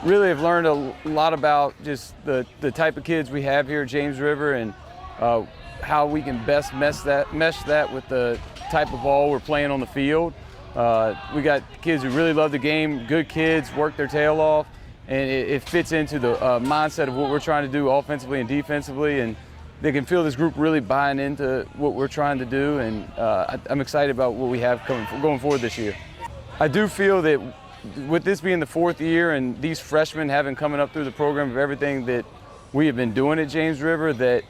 really have learned a lot about just the type of kids we have here at James River and how we can best mesh that with the type of ball we're playing on the field. We got kids who really love the game, good kids, work their tail off, and it fits into the mindset of what we're trying to do offensively and defensively, and they can feel this group really buying into what we're trying to do, and I'm excited about what we have going forward this year. I do feel that with this being the fourth year and these freshmen having coming up through the program of everything that we have been doing at James River, that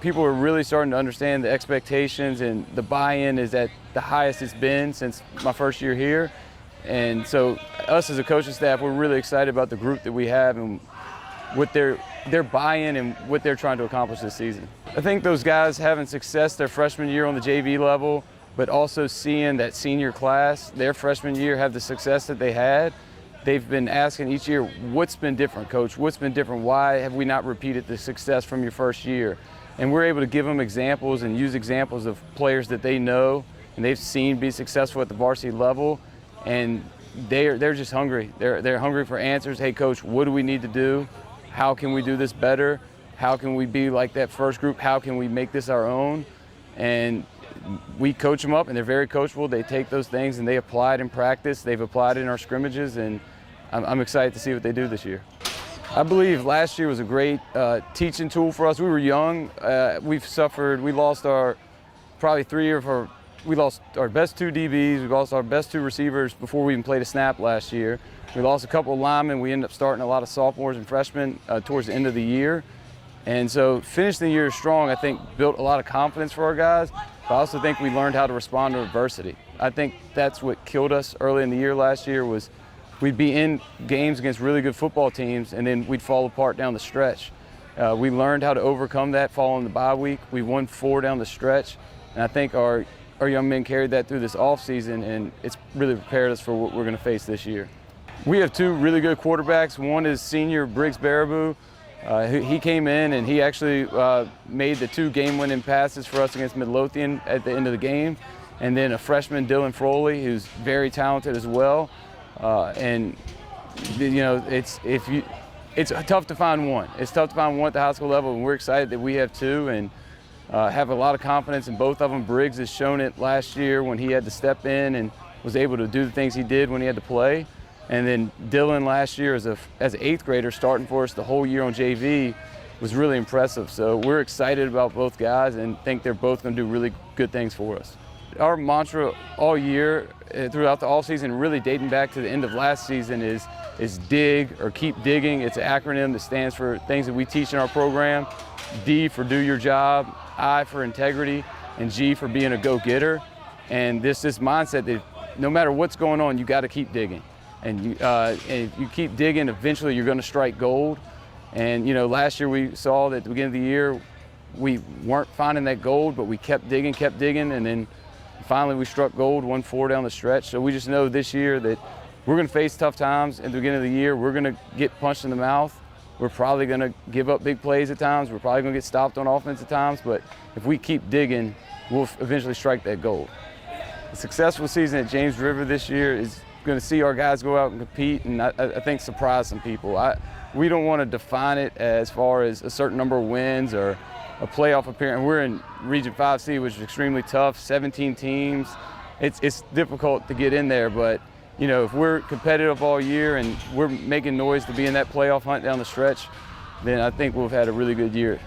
people are really starting to understand the expectations, and the buy-in is at the highest it's been since my first year here. And so us as a coaching staff, we're really excited about the group that we have and what their buy-in and what they're trying to accomplish this season. I think those guys having success their freshman year on the JV level, but also seeing that senior class, their freshman year, have the success that they had, they've been asking each year, what's been different, Coach? What's been different? Why have we not repeated the success from your first year? And we're able to give them examples and use examples of players that they know and they've seen be successful at the varsity level, and they're just hungry. They're hungry for answers. Hey, Coach, what do we need to do? How can we do this better? How can we be like that first group? How can we make this our own? And we coach them up, and they're very coachable. They take those things and they apply it in practice. They've applied it in our scrimmages, and I'm excited to see what they do this year. I believe last year was a great teaching tool for us. We were young. We lost we lost our best two DBs. We lost our best two receivers before we even played a snap last year. We lost a couple of linemen. We ended up starting a lot of sophomores and freshmen towards the end of the year. And so finishing the year strong, I think, built a lot of confidence for our guys. But I also think we learned how to respond to adversity. I think that's what killed us early in the year last year was we'd be in games against really good football teams, and then we'd fall apart down the stretch. We learned how to overcome that following the bye week. We won 4 down the stretch, and I think our young men carried that through this offseason, and it's really prepared us for what we're going to face this year. We have 2 really good quarterbacks. One is senior Briggs Baraboo. He came in and he actually made the 2 game-winning passes for us against Midlothian at the end of the game. And then a freshman, Dylan Froley, who's very talented as well. And you know, it's tough to find one. It's tough to find one at the high school level, and we're excited that we have 2 and have a lot of confidence in both of them. Briggs has shown it last year when he had to step in and was able to do the things he did when he had to play. And then Dylan last year as an 8th grader starting for us the whole year on JV was really impressive. So we're excited about both guys and think they're both going to do really good things for us. Our mantra all year throughout the offseason, really dating back to the end of last season, is dig or keep digging. It's an acronym that stands for things that we teach in our program. D for do your job, I for integrity, and G for being a go-getter. And this mindset that no matter what's going on, you got to keep digging. And if you keep digging, eventually you're going to strike gold. And you know, last year we saw that at the beginning of the year we weren't finding that gold, but we kept digging, and then finally we struck gold, won 4 down the stretch. So we just know this year that we're going to face tough times at the beginning of the year. We're going to get punched in the mouth. We're probably going to give up big plays at times. We're probably going to get stopped on offense at times. But if we keep digging, we'll eventually strike that gold. A successful season at James River this year is going to see our guys go out and compete and I think surprise some people. We don't want to define it as far as a certain number of wins or a playoff appearance. We're in Region 5C, which is extremely tough, 17 teams. It's difficult to get in there, but you know, if we're competitive all year and we're making noise to be in that playoff hunt down the stretch, then I think we've had a really good year.